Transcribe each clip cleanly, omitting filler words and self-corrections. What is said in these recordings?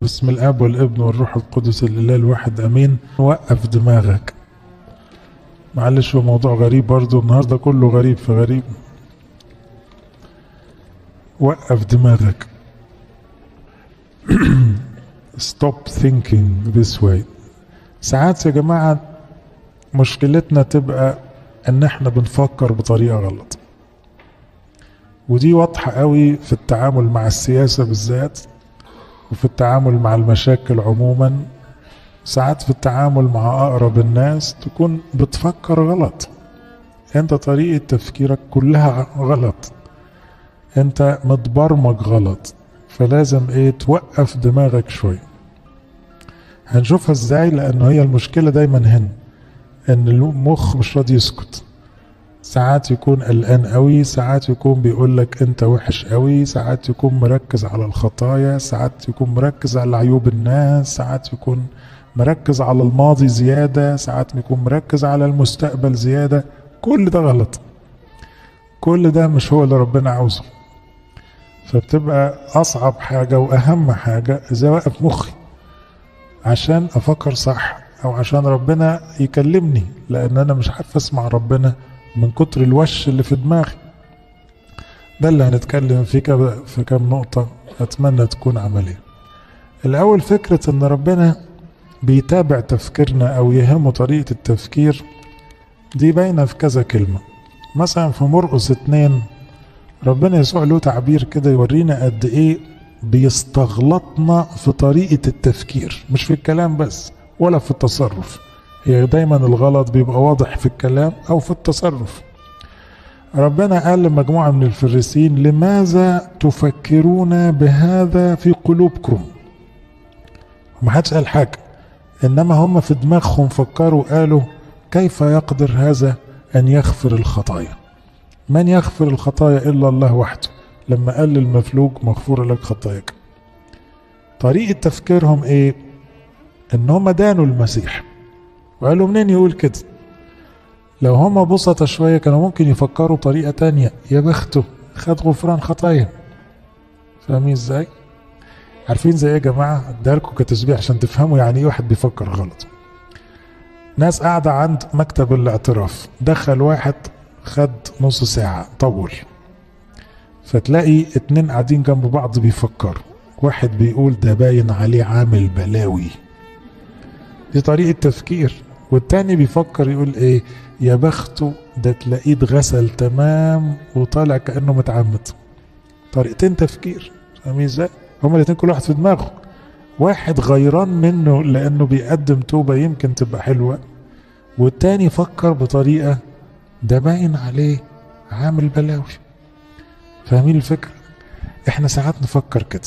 بسم الاب والابن والروح القدس الاله الواحد امين. وقف دماغك. معلش هو موضوع غريب برضو النهارده، كله غريب في غريب. وقف دماغك. Stop thinking this way. ساعات يا جماعة مشكلتنا تبقى ان احنا بنفكر بطريقة غلط، ودي واضحة قوي في التعامل مع السياسة بالذات، وفي التعامل مع المشاكل عموما. ساعات في التعامل مع أقرب الناس تكون بتفكر غلط، انت طريقة تفكيرك كلها غلط، انت متبرمج غلط. فلازم توقف دماغك شوية. هنشوفها ازاي، لانه هي المشكلة دايما هنا ان المخ مش راضي يسكت. ساعات يكون قلقان قوي، ساعات يكون بيقولك انت وحش قوي، ساعات يكون مركز على الخطايا، ساعات يكون مركز على عيوب الناس، ساعات يكون مركز على الماضي زيادة، ساعات يكون مركز على المستقبل زيادة. كل ده غلط، كل ده مش هو اللي ربنا عاوزه. فبتبقى أصعب حاجة وأهم حاجة إذا وقف مخي عشان أفكر صح، أو عشان ربنا يكلمني، لأن أنا مش عارف أسمع ربنا من كتر الوش اللي في دماغي. ده اللي هنتكلم فيه في كام نقطة أتمنى تكون عملية. الأول، فكرة إن ربنا بيتابع تفكيرنا أو يهمه طريقة التفكير، دي باينة في كذا كلمة. مثلا في مرقس 2 ربنا يسوع له تعبير كده يورينا قد إيه بيستغلطنا في طريقة التفكير، مش في الكلام بس ولا في التصرف. هي دايما الغلط بيبقى واضح في الكلام أو في التصرف. ربنا قال لمجموعة من الفريسيين: لماذا تفكرون بهذا في قلوبكم؟ ومحدش قال حاجة، إنما هم في دماغهم فكروا، قالوا: كيف يقدر هذا أن يغفر الخطايا؟ من يغفر الخطايا إلا الله وحده. لما قال للمفلوج: مغفور لك خطاياك. طريقة تفكيرهم إيه؟ إن هم دانوا المسيح وقالوا: منين يقول كده؟ لو هم بسطة شوية كانوا ممكن يفكروا طريقة تانية: يا بخته خد غفران خطايا. فاهمين ازاي؟ عارفين زي ايه يا جماعة؟ ادالكوا كتشبيه عشان تفهموا يعني ايه واحد بيفكر غلط. ناس قاعدة عند مكتب الاعتراف، دخل واحد خد نص ساعة طول، فتلاقي 2 قاعدين جنب بعض بيفكروا. واحد بيقول: ده باين عليه عامل بلاوي، دي طريقة تفكير. والتاني بيفكر يقول ايه: يا بخته ده تلاقيه اتغسل تمام وطالع كأنه متعمد. طريقتين تفكير. فاهمين ازاي؟ هما الاتنين كل واحد في دماغه. واحد غيران منه لانه بيقدم توبة يمكن تبقى حلوة، والتاني فكر بطريقة ده باين عليه عامل بلاوي. فاهمين الفكرة؟ احنا ساعات نفكر كده.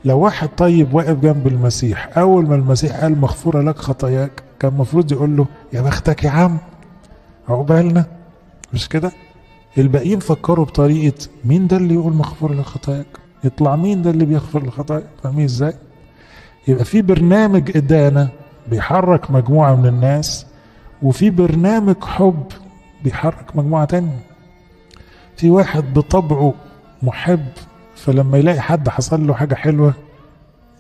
لو واحد طيب واقف جنب المسيح، اول ما المسيح قال مغفورة لك خطاياك، كان المفروض يقول له: يا بختك يا عم، عقبالنا. مش كده؟ الباقيين فكروا بطريقة: مين ده اللي يقول مغفور لك خطاياك؟ يطلع مين ده اللي بيغفر الخطايا؟ فاهمين ازاي؟ يبقى في برنامج إدانة بيحرك مجموعة من الناس، وفي برنامج حب بيحرك مجموعة تانية. في واحد بطبعه محب، فلما يلاقي حد حصل له حاجة حلوة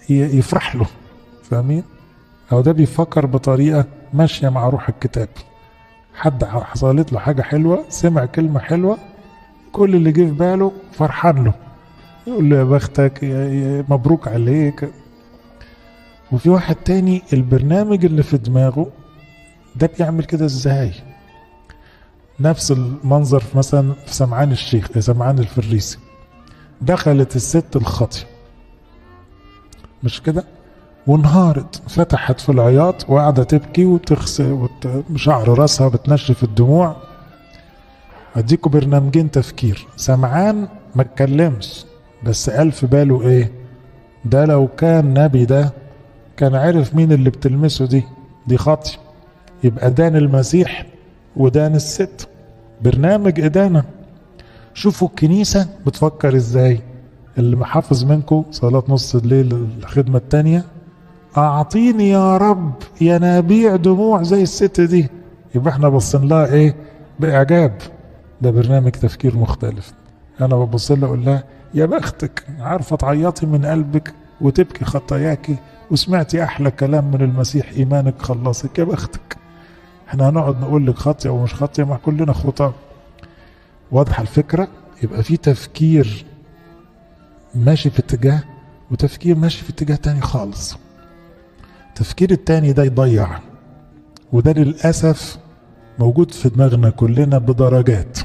يفرح له. فاهمين؟ أو ده بيفكر بطريقة ماشية مع روح الكتاب. حد حصلت له حاجة حلوة، سمع كلمة حلوة، كل اللي جه في باله فرحان له، يقول له: يا بختك، يا مبروك عليك. وفي واحد تاني البرنامج اللي في دماغه ده بيعمل كده ازاي؟ نفس المنظر مثلا في سمعان الشيخ، سمعان الفريسي. دخلت الست الخاطية، مش كده؟ وانهارت، فتحت في العياط وقاعدة تبكي وتغسل شعر راسها بتنشف الدموع. اديكوا برنامجين تفكير. سمعان ما اتكلمش، بس قال في باله ايه؟ ده لو كان نبي ده كان عرف مين اللي بتلمسه، دي خاطي. يبقى دان المسيح ودان الست. برنامج إدانة. شوفوا الكنيسة بتفكر ازاي. اللي محافظ منكم صلاة نص الليل الخدمة التانية: اعطيني يا رب ينابيع دموع زي الست دي. يبقى احنا بصين لها ايه؟ باعجاب. ده برنامج تفكير مختلف. انا ببص لها اقول لها: يا بختك، عارفة تعيطي من قلبك وتبكي خطاياك وسمعتي أحلى كلام من المسيح إيمانك خلصك، يا بختك. احنا هنقعد نقول لك خاطئة ومش خاطئة، مع كلنا خطاة. واضحة الفكرة؟ يبقى في تفكير ماشي في اتجاه وتفكير ماشي في اتجاه تاني خالص. التفكير التاني ده يضيع، وده للأسف موجود في دماغنا كلنا بدرجات.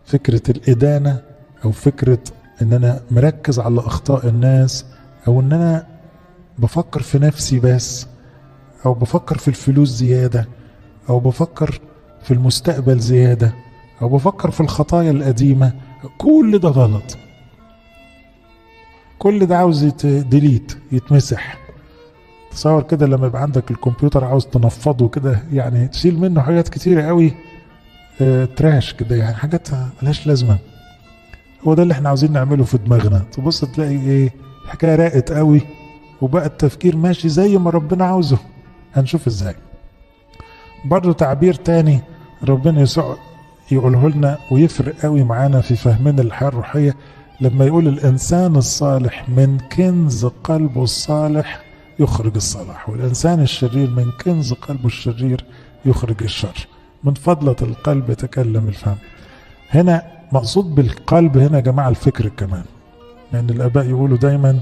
فكرة الإدانة، أو فكرة إن أنا مركز على أخطاء الناس، أو إن أنا بفكر في نفسي بس، أو بفكر في الفلوس زيادة، أو بفكر في المستقبل زيادة، أو بفكر في الخطايا القديمة. كل ده غلط. كل ده عاوز ديليت، يتمسح. تصور كده لما يبقى عندك الكمبيوتر عاوز تنفضه كده، يعني تشيل منه حاجات كتيرة قوي، تراش كده، يعني حاجات ملهاش لازمة. هو ده اللي احنا عاوزين نعمله في دماغنا. تبص تلاقي ايه، الحكاية راقت قوي، وبقى التفكير ماشي زي ما ربنا عاوزه. هنشوف ازاي. برضو تعبير تاني ربنا يسوع يقوله لنا ويفرق قوي معانا في فهمنا الحياة الروحية، لما يقول الإنسان الصالح من كنز قلبه الصالح يخرج الصلاح، والإنسان الشرير من كنز قلبه الشرير يخرج الشر. من فضلة القلب يتكلم الفم. هنا مقصود بالقلب هنا يا جماعة الفكر كمان، لأن يعني الآباء يقولوا دايما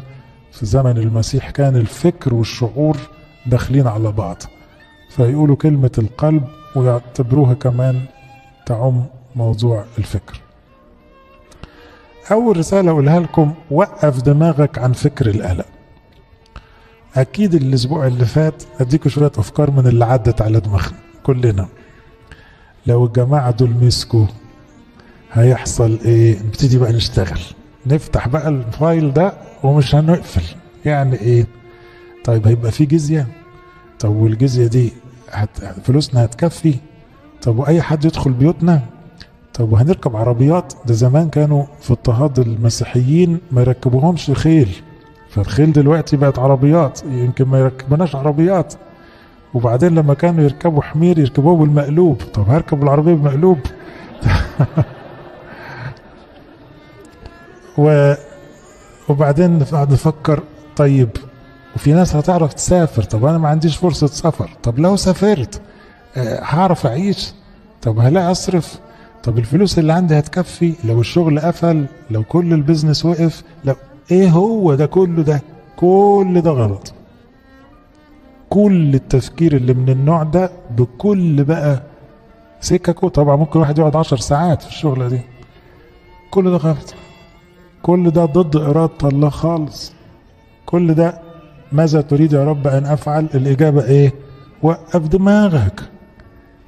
في زمن المسيح كان الفكر والشعور داخلين على بعض، فيقولوا كلمة القلب ويعتبروها كمان تعم موضوع الفكر. أول رسالة أقولها لكم، وقف دماغك عن فكر القلق. أكيد الأسبوع اللي فات أديكوا شوية أفكار من اللي عدت على دماغنا كلنا. لو الجماعة دول مسكوا هيحصل إيه؟ نبتدي بقى نشتغل، نفتح بقى الفايل ده ومش هنقفل. يعني إيه؟ طيب هيبقى في جزية؟ طب والجزية دي فلوسنا هتكفي؟ طب وأي حد يدخل بيوتنا؟ طب وهنركب عربيات؟ ده زمان كانوا في اضطهاد المسيحيين ما يركبوهمش خيل، فالخيل دلوقتي بقت عربيات، يمكن ما يركبناش عربيات. وبعدين لما كانوا يركبوا حمير يركبوه بالمقلوب، طب هركب العربية بالمقلوب؟ وبعدين نقعد نفكر، طيب وفي ناس هتعرف تسافر، طب انا ما عنديش فرصة سفر، طب لو سافرت هعرف اعيش؟ طب هلاقي اصرف؟ طب الفلوس اللي عندي هتكفي لو الشغل قفل، لو كل البيزنس وقف؟ لو ايه هو ده كله؟ ده كل ده غلط. كل التفكير اللي من النوع ده بكل بقى سككه، طبعا ممكن واحد يقعد 10 ساعات في الشغلة دي، كل ده غلط. كل ده ضد إرادة الله خالص. كل ده ماذا تريد يا رب أن أفعل؟ الإجابة إيه؟ وقف دماغك.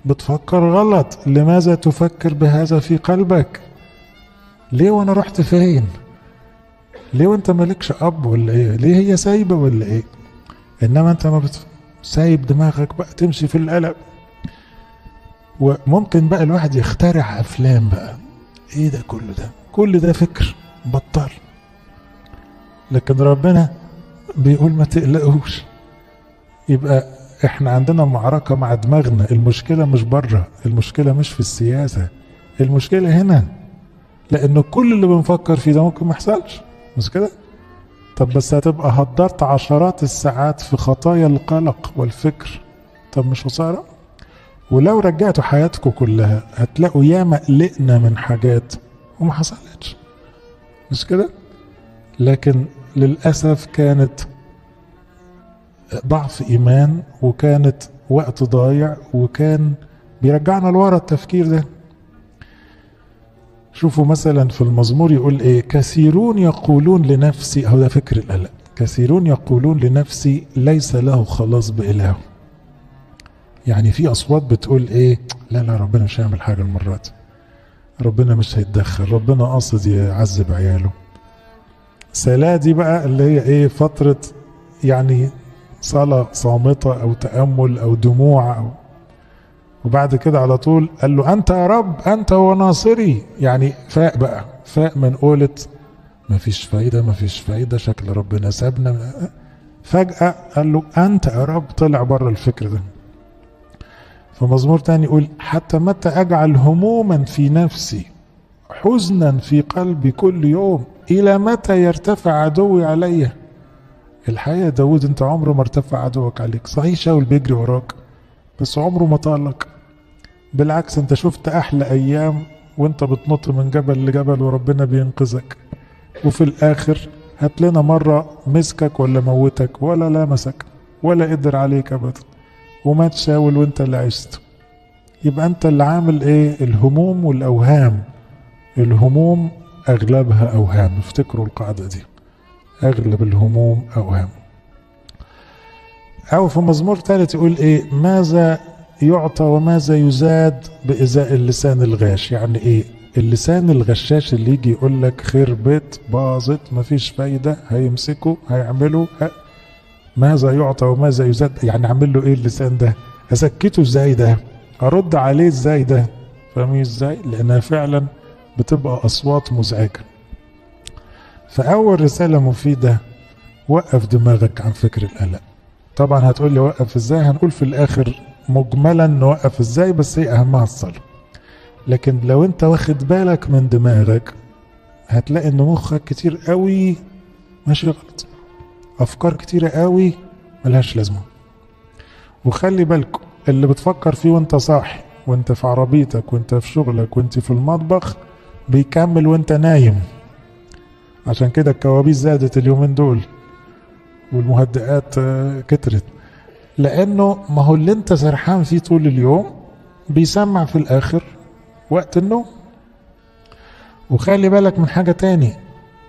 بتفكر غلط. لماذا تفكر بهذا في قلبك؟ ليه وانا رحت فين؟ ليه وانت مالكش اب ولا ايه؟ ليه هي سايبه ولا ايه؟ انما انت ما سايب دماغك بقى تمشي في القلق. وممكن بقى الواحد يخترع افلام بقى. ايه ده كله ده؟ كل ده فكر، بطل. لكن ربنا بيقول ما تقلقوش. يبقى احنا عندنا معركة مع دماغنا. المشكلة مش بره، المشكلة مش في السياسة، المشكلة هنا. لانه كل اللي بنفكر فيه ده ممكن ما يحصلش، مش كده؟ طب بس هتبقى هدرت عشرات الساعات في خطايا القلق والفكر. طب مش خسارة؟ ولو رجعتوا حياتكم كلها هتلاقوا ياما قلقنا من حاجات وما حصلتش، مش كده؟ لكن للأسف كانت ضعف إيمان، وكانت وقت ضايع، وكان بيرجعنا لورا التفكير ده. شوفوا مثلا في المزمور يقول ايه؟ كثيرون يقولون لنفسي، هو ده فكر القلق، كثيرون يقولون لنفسي ليس له خلاص بإله. يعني في أصوات بتقول ايه؟ لا لا، ربنا مش هيعمل حاجة المرة دي، ربنا مش هيتدخل، ربنا قاصد يعذب عياله. سلا دي بقى اللي هي ايه؟ فترة يعني صلاة صامتة او تأمل او دموع أو، وبعد كده على طول قال له أنت يا رب، أنت هو ناصري. يعني فاق بقى، فاق من قولة مفيش فايدة مفيش فايدة، شكل ربنا سابنا. فجأة قال له أنت يا رب، طلع بره الفكر ده. فمزمور تاني يقول حتى متى أجعل هموما في نفسي، حزنا في قلبي كل يوم، إلى متى يرتفع عدوي علي؟ الحقيقة داود انت عمره ما ارتفع عدوك عليك، صحيح شاول بيجري وراك بس عمره ما طالك، بالعكس انت شفت احلى ايام وانت بتنط من جبل لجبل وربنا بينقذك، وفي الاخر هات لنا مرة مسكك ولا موتك ولا لامسك ولا قدر عليك ابدا، ومات شاول وانت اللي عشت. يبقى انت اللي عامل ايه؟ الهموم والاوهام. الهموم اغلبها اوهام، افتكروا القاعدة دي، اغلب الهموم اوهام. او في مزمور ثالث يقول ايه؟ ماذا يعطى وماذا يزاد بإزاء اللسان الغاش. يعني ايه؟ اللسان الغشاش اللي يجي يقول لك خربت باظت مفيش فايدة، هيمسكوا هيعملوا ماذا يعطى وماذا يزاد. يعني اعمل له ايه اللسان ده؟ اسكته ازاي ده؟ ارد عليه ازاي ده؟ فاهمين ازاي؟ لانها فعلا بتبقى اصوات مزعجة. فاول رسالة مفيدة، وقف دماغك عن فكر القلق. طبعا هتقول لي وقف ازاي؟ هنقول في الاخر مجملا نوقف ازاي، بس هي اهمها الصلاة. لكن لو انت واخد بالك من دماغك هتلاقي ان مخك كتير قوي ماشي غلط، افكار كتيرة قوي ملهاش لازمة. وخلي بالكم اللي بتفكر فيه وانت صاحي وانت في عربيتك وانت في شغلك وانت في المطبخ بيكمل وانت نايم. عشان كده الكوابيس زادت اليومين دول والمهدئات كترت، لانه ما هو اللي انت سرحان فيه طول اليوم بيسمع في الاخر وقت النوم. وخلي بالك من حاجة تاني،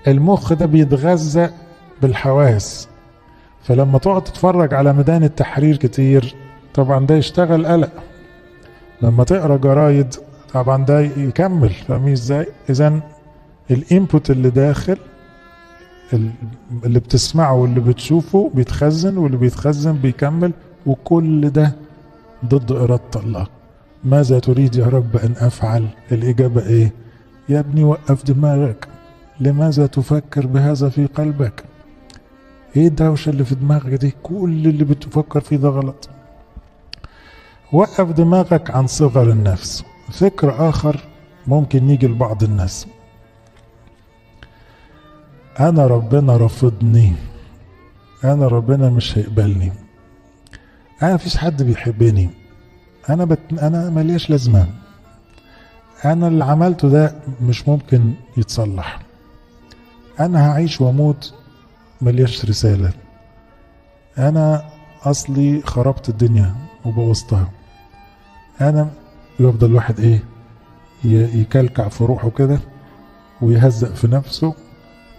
المخ ده بيتغذى بالحواس، فلما تقعد تتفرج على ميدان التحرير كتير طبعا ده يشتغل قلق، لما تقرا جرايد طبعا ده يكمل. فاهمين ازاي؟ اذا الانبوت اللي داخل اللي بتسمعه واللي بتشوفه بيتخزن، واللي بيتخزن بيكمل، وكل ده ضد إرادة الله. ماذا تريد يا رب أن أفعل؟ الإجابة إيه؟ يا ابني وقف دماغك. لماذا تفكر بهذا في قلبك؟ إيه الدوشة اللي في دماغك دي؟ كل اللي بتفكر فيه ده غلط. وقف دماغك عن صغر النفس. فكر آخر ممكن يجي لبعض الناس، أنا ربنا رفضني، أنا ربنا مش هيقبلني، أنا مفيش حد بيحبني، أنا ملياش لازمة، أنا اللي عملته ده مش ممكن يتصلح، أنا هعيش وأموت ملياش رسالة، أنا أصلي خربت الدنيا وبوظتها. أنا يفضل واحد إيه؟ يكلكع في روحه كده ويهزق في نفسه،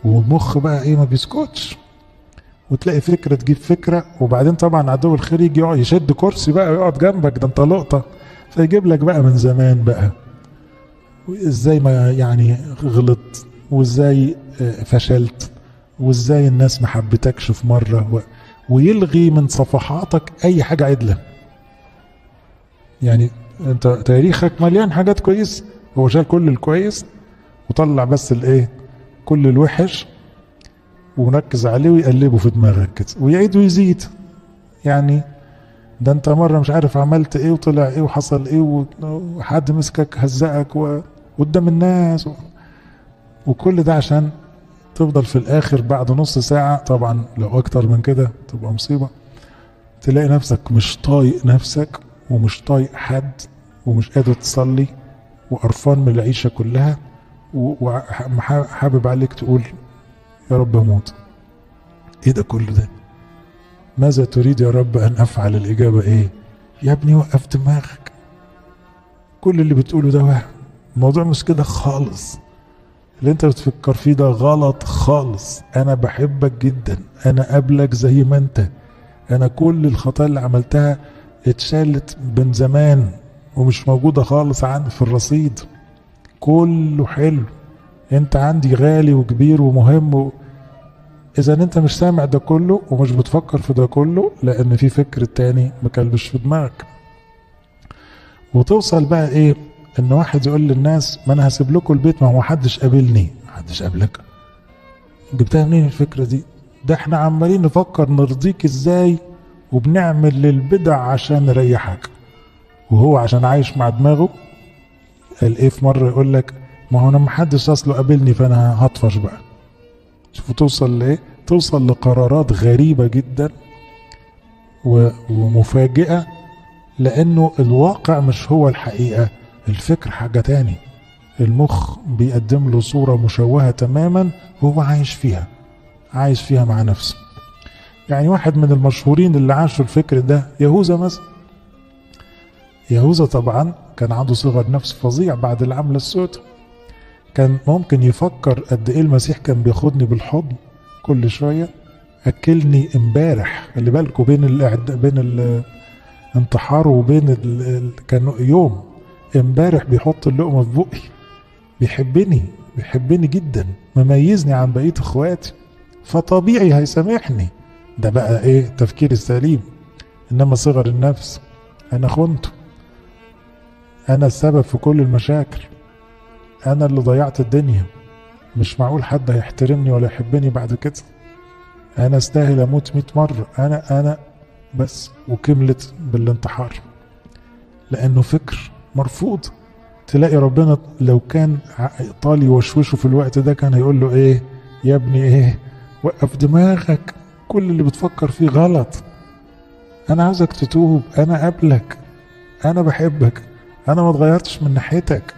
والمخ بقى ايه؟ ما بيسكتش. وتلاقي فكرة تجيب فكرة، وبعدين طبعا عدو الخير يجي يقعد يشد كرسي بقى ويقعد جنبك، ده انت لقطة، فيجيب لك بقى من زمان بقى ازاي ما يعني غلط، وازاي فشلت، وازاي الناس ما حبتكش في مرة، ويلغي من صفحاتك اي حاجة عدلة. يعني انت تاريخك مليان حاجات كويس، هو شال كل الكويس وطلع بس الايه؟ كل الوحش، ونركز عليه ويقلبه في دماغك كده ويعيد ويزيد. يعني ده انت مرة مش عارف عملت ايه وطلع ايه وحصل ايه وحد مسكك هزقك قدام الناس وكل ده عشان تفضل في الاخر بعد نص ساعة، طبعا لو اكتر من كده تبقى مصيبة، تلاقي نفسك مش طايق نفسك ومش طايق حد ومش قادر تصلي وقرفان من العيشة كلها، وحابب عليك تقول يا رب اموت. ايه ده كله ده؟ ماذا تريد يا رب ان افعل؟ الاجابة ايه؟ يا ابني وقف دماغك، كل اللي بتقوله ده وهم، الموضوع مش كده خالص، اللي انت بتفكر فيه ده غلط خالص. انا بحبك جدا، انا قابلك زي ما انت، انا كل الخطايا اللي عملتها اتشالت من زمان ومش موجودة خالص عندي في الرصيد، كله حلو، انت عندي غالي وكبير ومهم اذا انت مش سامع ده كله ومش بتفكر في ده كله، لان في فكر تاني مكلبش في دماغك. وتوصل بقى ايه؟ ان واحد يقول للناس ما انا هسيب لكم البيت، ما هو محدش قابلني. محدش قابلك؟ جبتها منين الفكرة دي؟ ده احنا عمالين نفكر نرضيك ازاي وبنعمل للبدع عشان نريحك، وهو عشان عايش مع دماغه. قال ايه في مرة؟ يقول لك ما هو انا محدش اصله قابلني فانا هطفش بقى. شوفوا توصل لايه؟ توصل لقرارات غريبة جدا ومفاجئة، لأنه الواقع مش هو الحقيقة، الفكر حاجة تاني. المخ بيقدم له صورة مشوهة تماما وهو عايش فيها مع نفسه. يعني واحد من المشهورين اللي عاشوا الفكر ده يهوذا مثلا. يهوذا طبعا كان عنده صغر نفس فظيع بعد العملة السوداء. كان ممكن يفكر قد ايه المسيح كان بياخدني بالحضن كل شوية، أكلني امبارح. خلي بالكوا بين الانتحار وبين كان يوم، امبارح بيحط اللقمة في بقي، بيحبني جدا، مميزني عن بقية اخواتي، فطبيعي هيسامحني. ده بقى ايه تفكير السليم. انما صغر النفس، انا خنته، انا السبب في كل المشاكل، انا اللي ضيعت الدنيا، مش معقول حد هيحترمني ولا يحبني بعد كده، انا استاهل اموت 100 مرة، انا بس. وكملت بالانتحار، لانه فكر مرفوض. تلاقي ربنا لو كان طالي وشوشه في الوقت ده كان هيقول له ايه يا ابني، ايه، وقف دماغك، كل اللي بتفكر فيه غلط، انا عاوزك تتوب، انا قبلك، انا بحبك، انا ما اتغيرتش من ناحيتك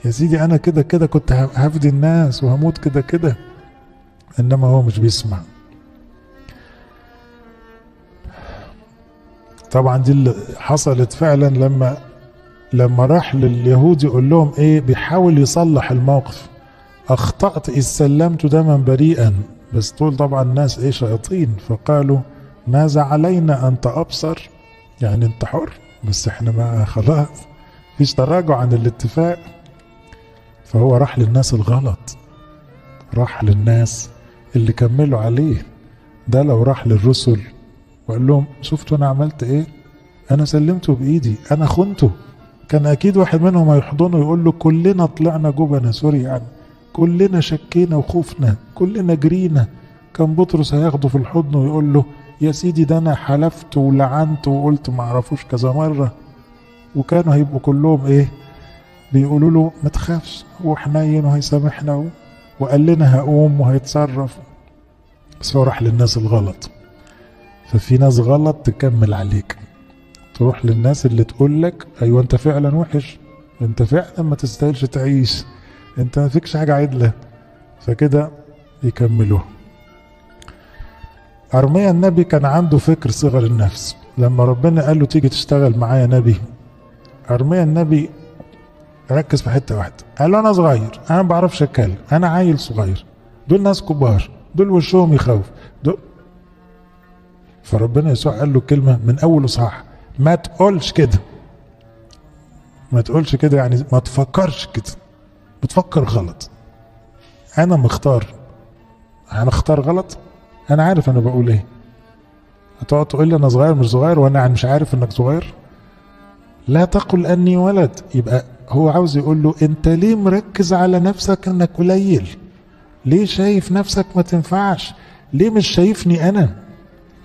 يا سيدي، انا كده كده كنت هفدي الناس وهموت كده كده. انما هو مش بيسمع. طبعا دي اللي حصلت فعلا لما راح لليهود يقول لهم ايه، بيحاول يصلح الموقف. اخطأت اذ سلمت دما بريئا، بس دول طبعا الناس ايه شياطين، فقالوا ماذا علينا انت ابصر، يعني انت حر، بس احنا ما خلاص فيش تراجع عن الاتفاق. فهو راح للناس الغلط، راح للناس اللي كملوا عليه. ده لو راح للرسل وقال لهم شفتوا انا عملت ايه، انا سلمته بايدي، انا خنته، كان اكيد واحد منهم هيحضنه يقول له كلنا طلعنا جبنة، سوري يعني، كلنا شكينا وخوفنا، كلنا جرينا. كان بطرس هياخده في الحضن ويقول له يا سيدي ده انا حلفت ولعنت وقلت ما اعرفوش كذا مرة. وكانوا هيبقوا كلهم ايه، بيقولوا له ما تخافش، هو حنين وهيسامحنا وقال لنا هقوم وهيتصرف. بس هو راح للناس الغلط. ففي ناس غلط تكمل عليك، تروح للناس اللي تقول لك ايوه انت فعلا وحش، انت فعلا ما تستاهلش تعيش، انت ما فيكش حاجه عدله، فكده يكملوه. أرميا النبي كان عنده فكر صغر النفس. لما ربنا قال له تيجي تشتغل معايا نبي، أرميا النبي ركز في حته واحده، قال له انا صغير، انا ما بعرفش اتكلم، انا عيل صغير، دول ناس كبار، دول وشهم يخوف دول. فربنا يسوع قال له كلمه من اول اصحاح، ما تقولش كده، ما تقولش كده، يعني ما تفكرش كده، بتفكر غلط، انا مختار، انا اختار غلط، انا عارف انا بقول ايه، هتقعد تقول لي انا صغير مش صغير وانا مش عارف انك صغير؟ لا تقل اني ولد. يبقى هو عاوز يقول له انت ليه مركز على نفسك انك قليل؟ ليه شايف نفسك ما تنفعش؟ ليه مش شايفني انا؟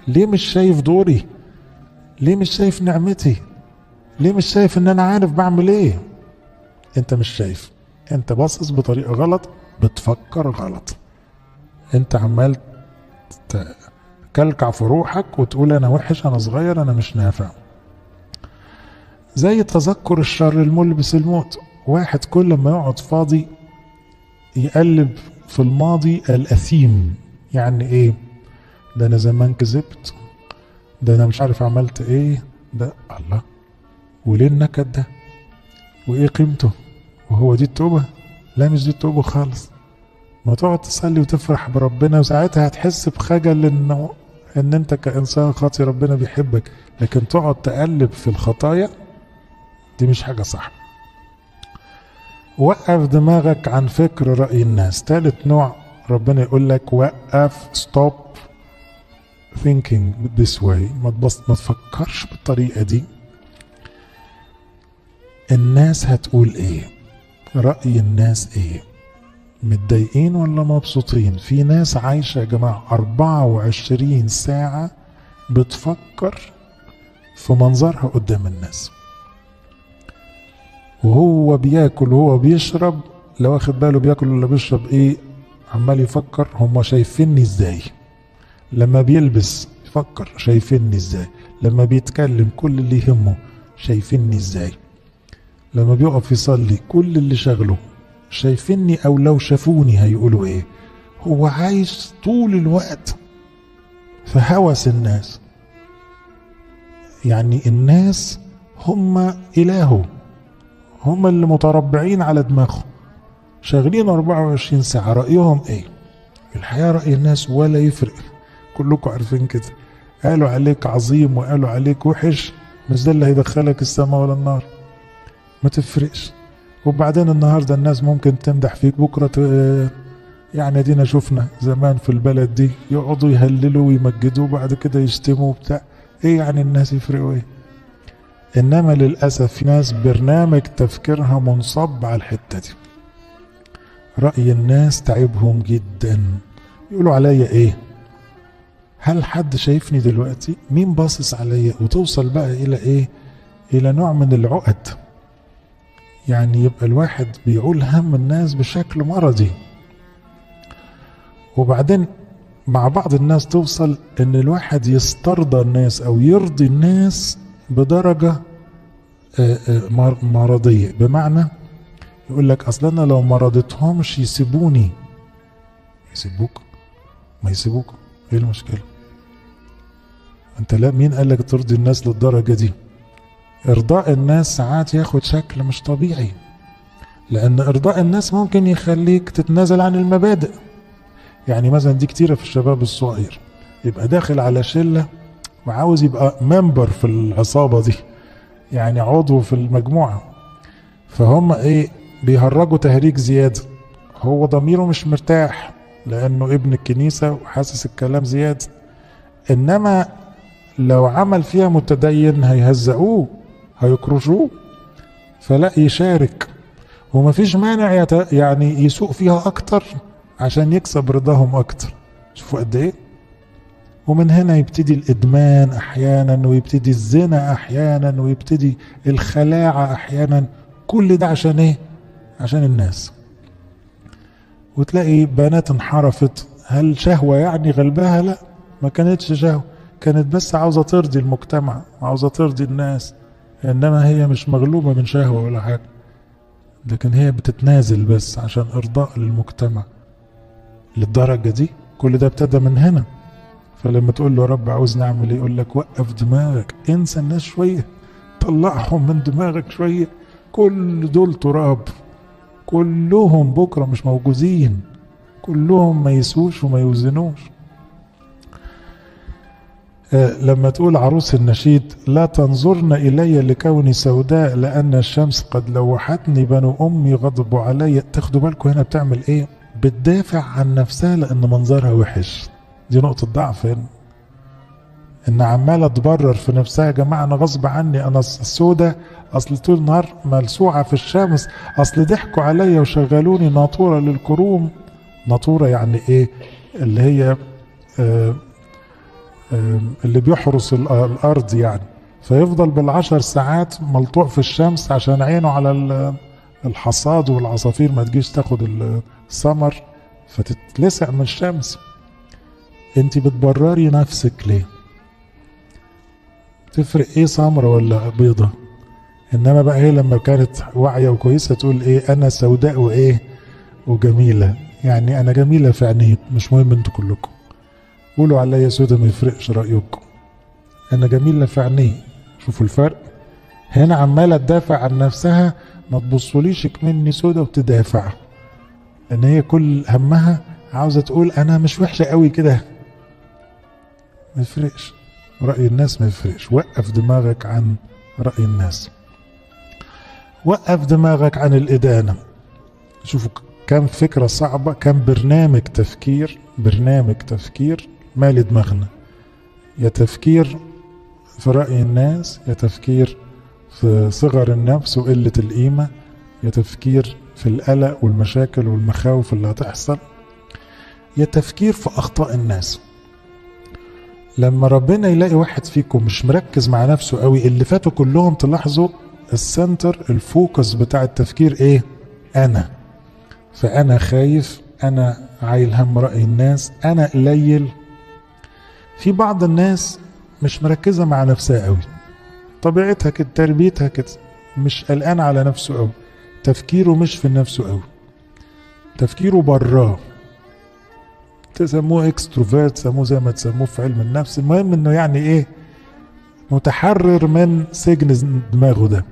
ليه مش شايف دوري؟ ليه مش شايف نعمتي؟ ليه مش شايف ان انا عارف بعمل ايه؟ انت مش شايف، انت باصص بطريقة غلط، بتفكر غلط، انت عمال تكلكع في روحك وتقول انا وحش، انا صغير، انا مش نافع. زي تذكر الشر الملبس الموت. واحد كل ما يقعد فاضي يقلب في الماضي الأثيم. يعني ايه؟ ده انا زمان كذبت، ده انا مش عارف عملت ايه، ده الله، وليه النكد ده؟ وايه قيمته؟ وهو دي التوبة؟ لا مش دي التوبة خالص. ما تقعد تصلي وتفرح بربنا، وساعتها هتحس بخجل ان انت كإنسان خاطي ربنا بيحبك، لكن تقعد تقلب في الخطايا دي مش حاجة صح. وقف دماغك عن فكر رأي الناس. ثالث نوع ربنا يقول لك وقف، stop thinking this way، ما تفكرش بالطريقة دي. الناس هتقول ايه؟ رأي الناس ايه؟ متضايقين ولا مبسوطين؟ في ناس عايشة يا جماعة 24 ساعة بتفكر في منظرها قدام الناس، وهو بياكل وهو بيشرب، لو واخد باله بياكل ولا بيشرب ايه، عمال يفكر هم شايفيني ازاي، لما بيلبس يفكر شايفيني ازاي، لما بيتكلم كل اللي يهمه شايفيني ازاي، لما بيقف يصلي كل اللي شغله شايفيني او لو شافوني هيقولوا ايه. هو عايش طول الوقت في هوس الناس، يعني الناس هم إلهه، هم اللي متربعين على دماغه، شغالين 24 ساعة. رأيهم ايه؟ الحقيقة رأي الناس ولا يفرق، كلكم عارفين كده. قالوا عليك عظيم وقالوا عليك وحش، مش ده اللي هيدخلك السماء ولا النار، ما تفرقش. وبعدين النهاردة الناس ممكن تمدح فيك، بكرة يعني ادينا شفنا زمان في البلد دي يقعدوا يهللوا ويمجدوا بعد كده يشتموا بتاع ايه، يعني الناس يفرقوا ايه؟ انما للأسف في ناس برنامج تفكيرها منصب على الحتة دي. رأي الناس تعبهم جدا، يقولوا عليا ايه، هل حد شايفني دلوقتي، مين باصص عليا، وتوصل بقى الى ايه، الى نوع من العقد. يعني يبقى الواحد بيعول هم الناس بشكل مرضي. وبعدين مع بعض الناس توصل ان الواحد يسترضى الناس او يرضي الناس بدرجة مرضية. بمعنى يقول لك اصل انا لو ما رضيتهمش يسيبوني. يسيبوك؟ ما يسيبوك، ايه المشكلة؟ انت لا، مين قال لك ترضي الناس للدرجة دي؟ ارضاء الناس ساعات ياخد شكل مش طبيعي، لان ارضاء الناس ممكن يخليك تتنازل عن المبادئ. يعني مثلا دي كتيرة في الشباب الصغير، يبقى داخل على شلة وعاوز يبقى ممبر في العصابة دي، يعني عضو في المجموعة، فهم ايه، بيهرجوا تهريج زيادة. هو ضميره مش مرتاح لانه ابن الكنيسة وحاسس الكلام زيادة، انما لو عمل فيها متدين هيهزقوه هيكرشوه، فلا يشارك. ومفيش مانع يعني يسوق فيها اكتر عشان يكسب رضاهم اكتر. شوفوا قد ايه. ومن هنا يبتدي الادمان احيانا، ويبتدي الزنا احيانا، ويبتدي الخلاعة احيانا. كل ده عشان ايه؟ عشان الناس. وتلاقي بنات انحرفت، هل شهوة يعني غلبها؟ لا، ما كانتش شهوة، كانت بس عاوزة ترضي المجتمع، عاوزة ترضي الناس، انما هي مش مغلوبة من شهوة ولا حاجة، لكن هي بتتنازل بس عشان ارضاء للمجتمع للدرجة دي. كل ده ابتدى من هنا. فلما تقول له رب عاوز نعمل ايه، يقول لك وقف دماغك، انسى الناس شوية، طلعهم من دماغك شوية، كل دول تراب، كلهم بكرة مش موجودين، كلهم ما يسوش وما يوزنوش. لما تقول عروس النشيد لا تنظرن إلي لكوني سوداء لأن الشمس قد لوحتني بنو أمي غضبوا علي. تاخدوا بالكم هنا بتعمل إيه؟ بتدافع عن نفسها لأن منظرها وحش. دي نقطة ضعف هنا، إن عمالة تبرر في نفسها. يا جماعة أنا غصب عني، أنا السوداء أصل طول النهار ملسوعة في الشمس، أصل ضحكوا عليا وشغلوني ناطورة للكروم. ناطورة يعني إيه؟ اللي هي اللي بيحرس الأرض يعني، فيفضل بالعشر ساعات ملطوع في الشمس عشان عينه على الحصاد والعصافير ما تجيش تاخد الثمر فتتلسع من الشمس. انت بتبرري نفسك ليه؟ تفرق ايه سمرة ولا بيضة؟ انما بقى هي لما كانت واعية وكويسة تقول ايه، انا سوداء وايه وجميلة، يعني انا جميلة في عينيك، مش مهم انتوا كلكم قولوا عليا سودة ما يفرقش رأيكم، انا جميلة في عينيه. شوفوا الفرق هنا، عمالة تدافع عن نفسها، ما تبصوليش مني سودة وتدافع، لان هي كل همها عاوزة تقول انا مش وحشة قوي كده. ما يفرقش رأي الناس، ما يفرقش. وقف دماغك عن رأي الناس، وقف دماغك عن الإدانة. شوفوا كم فكرة صعبة، كم برنامج تفكير مالي دماغنا، يا تفكير في رأي الناس، يا تفكير في صغر النفس وقلة القيمة، يا تفكير في القلق والمشاكل والمخاوف اللي هتحصل، يا تفكير في أخطاء الناس. لما ربنا يلاقي واحد فيكم مش مركز مع نفسه قوي، اللي فاتوا كلهم تلاحظوا السنتر الفوكس بتاع التفكير ايه؟ انا. فانا خايف، انا عايل هم رأي الناس، أنا قليل. في بعض الناس مش مركزة مع نفسها قوي، طبيعتها كده، تربيتها كده، مش قلقان على نفسه قوي، تفكيره مش في نفسه قوي، تفكيره براه. تسموه اكستروفيرت، تسموه زي ما تسموه في علم النفس، المهم انه يعني ايه، متحرر من سجن دماغه ده.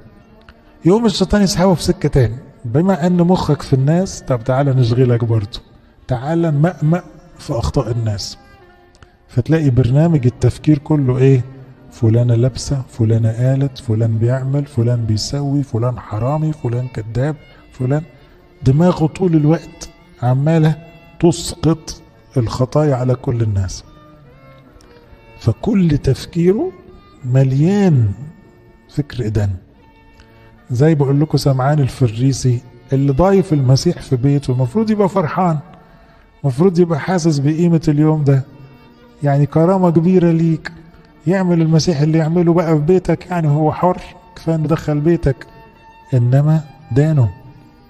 يقوم الشيطان يسحبه في سكة تاني، بما ان مخك في الناس، طب تعالى نشغلك برضه، تعالى نمأمأ في اخطاء الناس. فتلاقي برنامج التفكير كله ايه، فلانة لابسة، فلانة قالت، فلان بيعمل، فلان بيسوي، فلان حرامي، فلان كذاب، فلان. دماغه طول الوقت عمالة تسقط الخطايا على كل الناس، فكل تفكيره مليان فكر إدانة. زي بقول لكم سمعان الفريسي اللي ضايف المسيح في بيته، المفروض يبقى فرحان، المفروض يبقى حاسس بقيمة اليوم ده، يعني كرامة كبيرة ليك، يعمل المسيح اللي يعمله بقى في بيتك، يعني هو حر، كفاية انه دخل بيتك. انما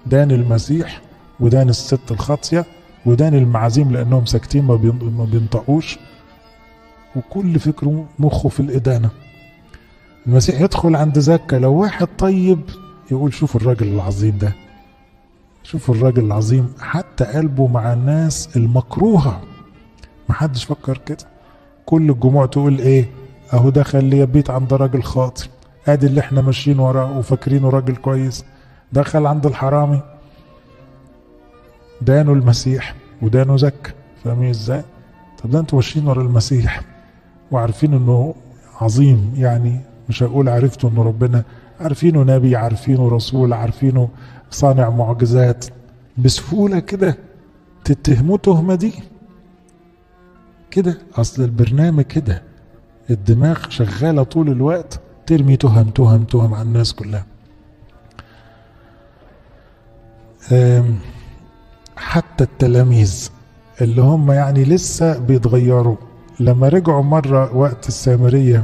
دان المسيح، ودان الست الخاطية، ودان المعازيم لانهم ساكتين ما بينطقوش، وكل فكره مخه في الإدانة. المسيح يدخل عند زكا، لو واحد طيب يقول شوف الراجل العظيم ده، شوف الراجل العظيم، حتى قلبه مع الناس المكروهة. محدش فكر كده، كل الجموع تقول ايه، اهو دخل لي بيت عند راجل خاطئ، ادي اللي احنا ماشيين وراه وفاكرينه راجل كويس، دخل عند الحرامي. دانوا المسيح ودانوا زكا، فاهمين ازاي؟ طب ده انتوا ماشيين ورا المسيح وعارفين انه عظيم، يعني مش هقول عرفتوا انه ربنا، عارفينه نبي، عارفينه رسول، عارفينه صانع معجزات، بسهولة كده تتهموا تهمة دي كده؟ اصل البرنامج كده، الدماغ شغالة طول الوقت ترمي تهم على الناس كلها. حتى التلاميذ اللي هم يعني لسه بيتغيروا، لما رجعوا مرة وقت السامرية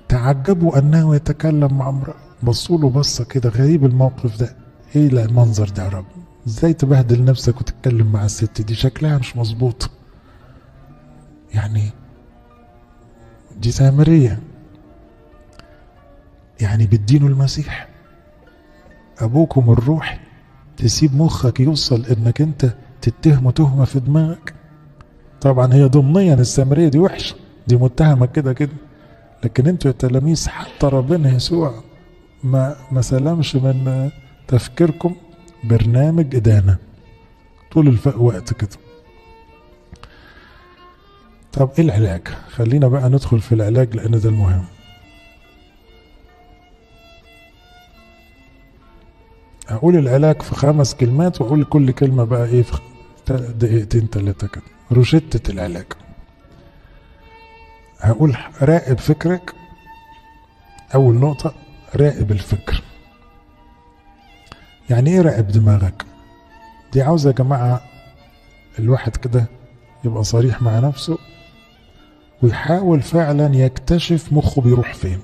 تعجبوا أنه يتكلم مع امرأة، بصوا له بصة كده، غريب الموقف ده، ايه المنظر ده يا رب، ازاي تبهدل نفسك وتتكلم مع الست دي، شكلها مش مظبوط، يعني دي سامرية، يعني بتدينوا المسيح أبوكم الروحي، تسيب مخك يوصل انك انت تتهمه تهمة في دماغك. طبعا هي ضمنيا السامرية دي وحشة، دي متهمة كده كده، لكن انتوا يا تلاميذ حتى ربنا يسوع ما سلمش من تفكيركم، برنامج إدانة طول الوقت كده. طب ايه العلاج؟ خلينا بقى ندخل في العلاج لان ده المهم. هقول العلاج في 5 كلمات، واقول كل كلمة بقى ايه في دقيقتين 3 كده، روشتة العلاج. هقول راقب فكرك، اول نقطة راقب الفكر. يعني ايه راقب دماغك؟ دي عاوزة يا جماعة الواحد كده يبقى صريح مع نفسه، ويحاول فعلا يكتشف مخه بيروح فين.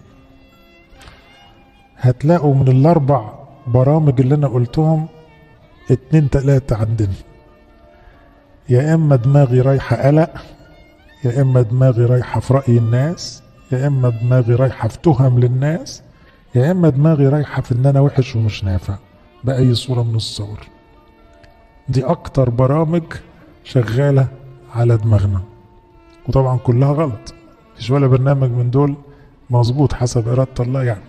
هتلاقوا من ال4 برامج اللي انا قلتهم 2 3 عندنا، يا اما دماغي رايحة قلق، يا اما دماغي رايحة في رأي الناس، يا اما دماغي رايحة في تهم للناس، يا اما دماغي رايحة في ان انا وحش ومش نافع بأي صورة من الصور. دي اكتر برامج شغالة على دماغنا، وطبعا كلها غلط، مفيش ولا برنامج من دول مظبوط حسب إرادة الله يعني.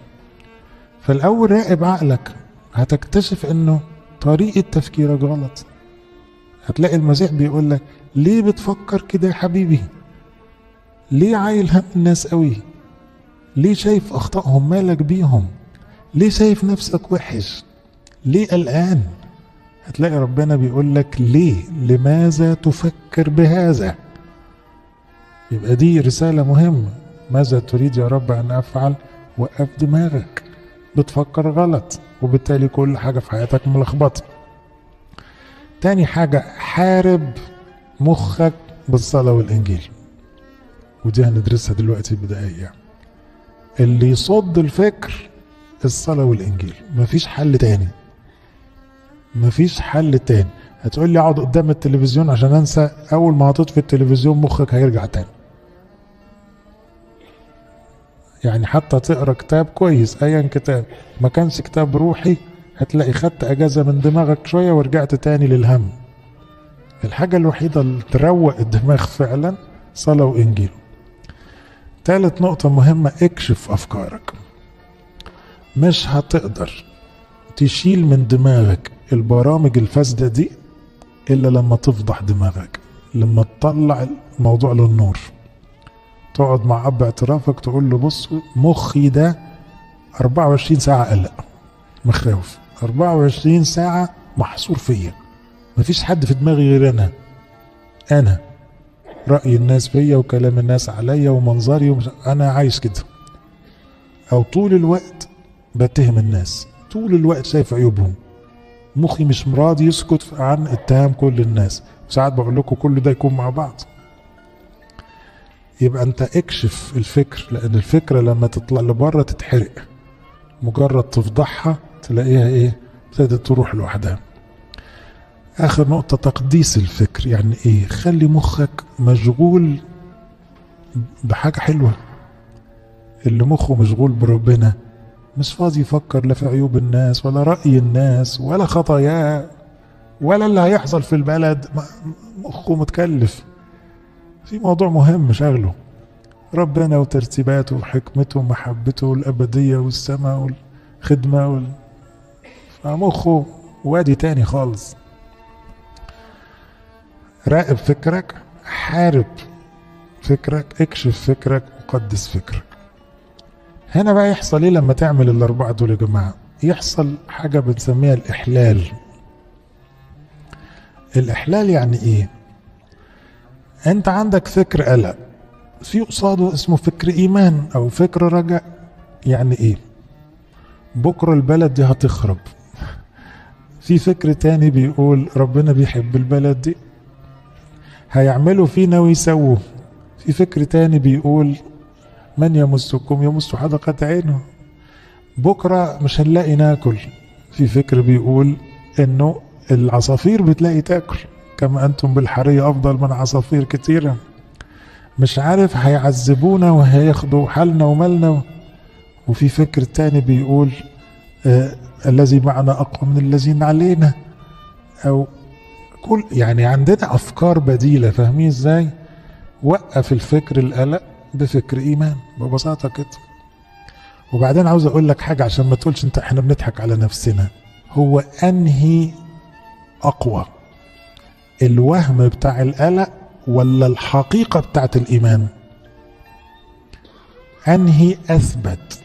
فالأول راقب عقلك، هتكتشف انه طريقة تفكيرك غلط. هتلاقي المسيح بيقول لك ليه بتفكر كده يا حبيبي؟ ليه عايل هم الناس قوي؟ ليه شايف اخطائهم مالك بيهم؟ ليه شايف نفسك وحش؟ ليه قلقان؟ هتلاقي ربنا بيقول لك ليه؟ لماذا تفكر بهذا؟ يبقى دي رسالة مهمة. ماذا تريد يا رب أن أفعل؟ وقف دماغك، بتفكر غلط، وبالتالي كل حاجة في حياتك ملخبطة. تاني حاجة، حارب مخك بالصلاة والإنجيل، ودي هندرسها دلوقتي بدقايق. اللي يصد الفكر الصلاة والإنجيل، مفيش حل تاني، مفيش حل تاني. هتقول لي اقعد قدام التلفزيون عشان انسى، اول ما هتطفي التلفزيون مخك هيرجع تاني. يعني حتى تقرا كتاب كويس، ايا كتاب ما كانش كتاب روحي هتلاقي خدت اجازة من دماغك شوية ورجعت تاني للهم. الحاجة الوحيدة اللي تروق الدماغ فعلا صلاة وانجيل. ثالث نقطة مهمة، اكشف افكارك. مش هتقدر تشيل من دماغك البرامج الفاسدة دي الا لما تفضح دماغك، لما تطلع الموضوع للنور. تقعد مع اب اعترافك تقول له بص مخي ده 24 ساعة قلق مخاوف، 24 ساعة محصور فيا، مفيش حد في دماغي غير انا رأي الناس فيا وكلام الناس عليا ومنظري انا عايش كده. او طول الوقت بتهم الناس، طول الوقت شايف عيوبهم، مخي مش راضي يسكت عن اتهام كل الناس. ساعات بقول لكم كل ده يكون مع بعض. يبقى انت اكشف الفكر، لان الفكرة لما تطلع لبره تتحرق، مجرد تفضحها تلاقيها ايه ابتدت تروح لوحدها. اخر نقطة، تقديس الفكر. يعني ايه؟ خلي مخك مشغول بحاجة حلوة. اللي مخه مشغول بربنا مش فاضي يفكر لا في عيوب الناس ولا رأي الناس ولا خطاياه ولا اللي هيحصل في البلد. مخه متكلف في موضوع مهم شغله، ربنا وترتيباته وحكمته ومحبته والأبدية والسماء والخدمة فمخه وادي تاني خالص. راقب فكرك، حارب فكرك، اكشف فكرك، وقدس فكرك. هنا بقى يحصل ايه لما تعمل الاربعه دول يا جماعه؟ يحصل حاجه بنسميها الاحلال. الاحلال يعني ايه؟ انت عندك فكر قلق، في قصاده اسمه فكر ايمان او فكر رجاء. يعني ايه؟ بكره البلد دي هتخرب، في فكر تاني بيقول ربنا بيحب البلد دي، هيعملوا فينا ويسووا. في فكر تاني بيقول من يمسكم يمس حدقة عينه، بكرة مش هنلاقي ناكل. في فكر بيقول انه العصافير بتلاقي تاكل، كما انتم بالحرية افضل من عصافير كتيرة. مش عارف هيعذبونا وهياخدوا حالنا ومالنا. وفي فكر تاني بيقول الذي معنا اقوى من الذين علينا. او كل يعني عندنا افكار بديلة. فاهمين ازاي؟ وقف الفكر القلق بفكر ايمان ببساطة كده. وبعدين عاوز اقول لك حاجة عشان ما تقولش انت احنا بنضحك على نفسنا. هو انهي اقوى، الوهم بتاع القلق ولا الحقيقة بتاعت الايمان؟ انهي اثبت،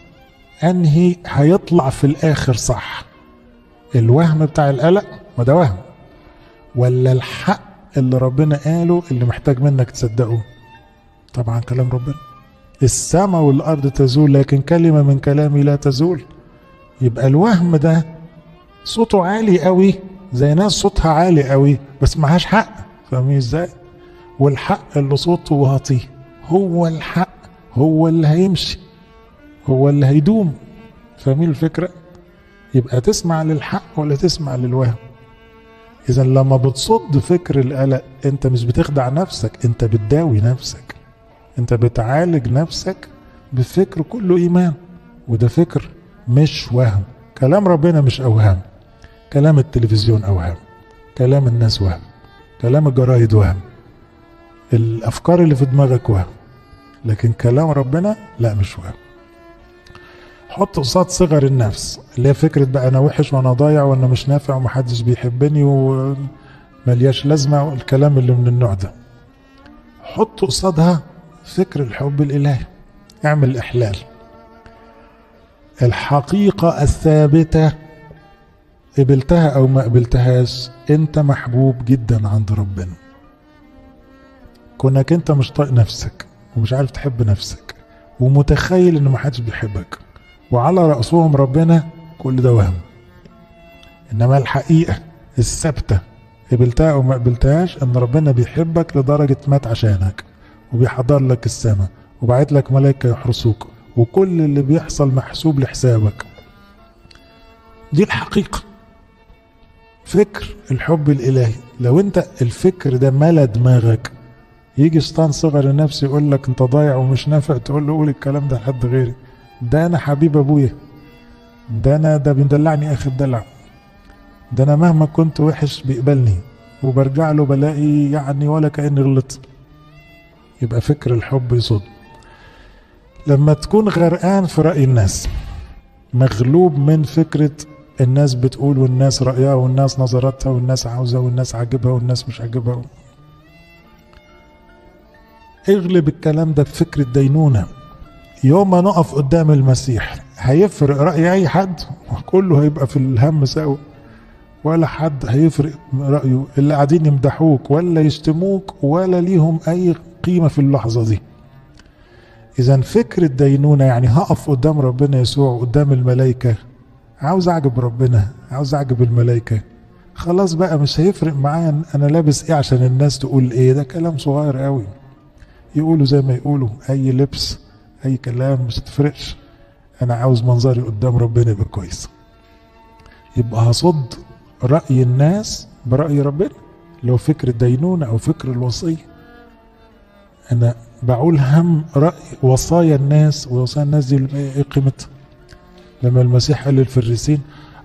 انهي هيطلع في الاخر صح؟ الوهم بتاع القلق ما ده وهم، ولا الحق اللي ربنا قاله اللي محتاج منك تصدقه؟ طبعا كلام ربنا. السماء والارض تزول لكن كلمة من كلامي لا تزول. يبقى الوهم ده صوته عالي قوي زي ناس صوتها عالي قوي بس معهاش حق. فاهمين ازاي؟ والحق اللي صوته واطي هو الحق، هو اللي هيمشي، هو اللي هيدوم. فاهمين الفكرة؟ يبقى تسمع للحق ولا تسمع للوهم؟ اذا لما بتصد فكر القلق انت مش بتخدع نفسك، انت بتداوي نفسك، انت بتعالج نفسك بفكر كله ايمان. وده فكر مش وهم. كلام ربنا مش اوهام، كلام التلفزيون اوهام، كلام الناس وهم، كلام الجرايد وهم، الافكار اللي في دماغك وهم، لكن كلام ربنا لا مش وهم. حط قصاد صغر النفس اللي هي فكرة بقى انا وحش وانا ضايع وانا مش نافع ومحدش بيحبني وملياش لازمة والكلام اللي من النوع ده. حط قصادها فكر الحب الالهي. اعمل احلال. الحقيقة الثابتة قبلتها او ما قبلتهاش انت محبوب جدا عند ربنا. كونك انت مش طايق نفسك ومش عارف تحب نفسك ومتخيل ان محدش بيحبك وعلى رأسهم ربنا، كل ده وهم. انما الحقيقة الثابتة قبلتها او ما قبلتهاش ان ربنا بيحبك لدرجة مات عشانك وبيحضر لك السماء وبعت لك ملائكة يحرسوك وكل اللي بيحصل محسوب لحسابك. دي الحقيقة. فكر الحب الالهي. لو انت الفكر ده ملا دماغك، يجي شيطان صغر النفس يقول لك انت ضايع ومش نافع، تقول له قول الكلام ده لحد غيري، ده انا حبيب ابويا، ده بيدلعني اخر دلع، ده انا مهما كنت وحش بيقبلني، وبرجع له بلاقي يعني ولا كأني غلط. يبقى فكر الحب يصد. لما تكون غرقان في رأي الناس، مغلوب من فكرة الناس بتقول والناس رأيها والناس نظرتها والناس عاوزة والناس عاجبها والناس مش عاجبها، اغلب الكلام ده بفكرة دينونة. يوم ما نقف قدام المسيح هيفرق رأي أي حد؟ كله هيبقى في الهم سوا، ولا حد هيفرق رأيه، اللي قاعدين يمدحوك ولا يشتموك ولا ليهم أي قيمة في اللحظة دي. إذا فكرة دينونة يعني هقف قدام ربنا يسوع قدام الملائكة، عاوز أعجب ربنا، عاوز أعجب الملائكة، خلاص بقى مش هيفرق معايا أنا لابس إيه عشان الناس تقول إيه، ده كلام صغير قوي، يقولوا زي ما يقولوا، أي لبس أي كلام مش تفرقش، أنا عاوز منظري قدام ربنا يبقى كويس. يبقى هصد رأي الناس برأي ربنا، لو فكر الدينونة أو فكر الوصية. أنا بعول هم رأي وصايا الناس، ووصايا الناس دي إيه قيمتها؟ لما المسيح قال للفريسين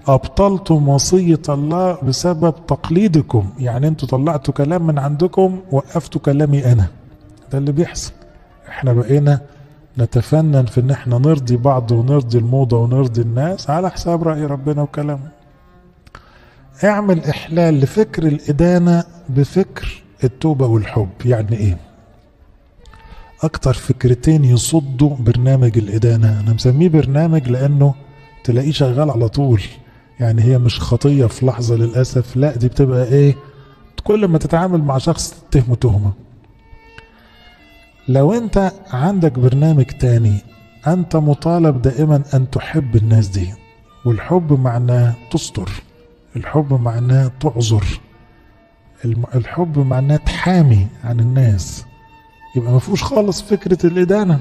أبطلتم وصية الله بسبب تقليدكم، يعني أنتوا طلعتوا كلام من عندكم وقفتوا كلامي أنا. ده اللي بيحصل، احنا بقينا نتفنن في ان احنا نرضي بعض ونرضي الموضة ونرضي الناس على حساب رأي ربنا وكلامه. اعمل احلال لفكر الادانة بفكر التوبة والحب. يعني ايه؟ اكتر فكرتين يصدوا برنامج الادانة، انا مسميه برنامج لانه تلاقيه شغال على طول، يعني هي مش خطية في لحظة للأسف، لا دي بتبقى ايه، كل ما تتعامل مع شخص تتهمه تهمة. لو انت عندك برنامج تاني، انت مطالب دائما ان تحب الناس دي، والحب معناه تستر، الحب معناه تعذر، الحب معناه تحامي عن الناس، يبقى ما فيهوش خالص فكرة الإدانة.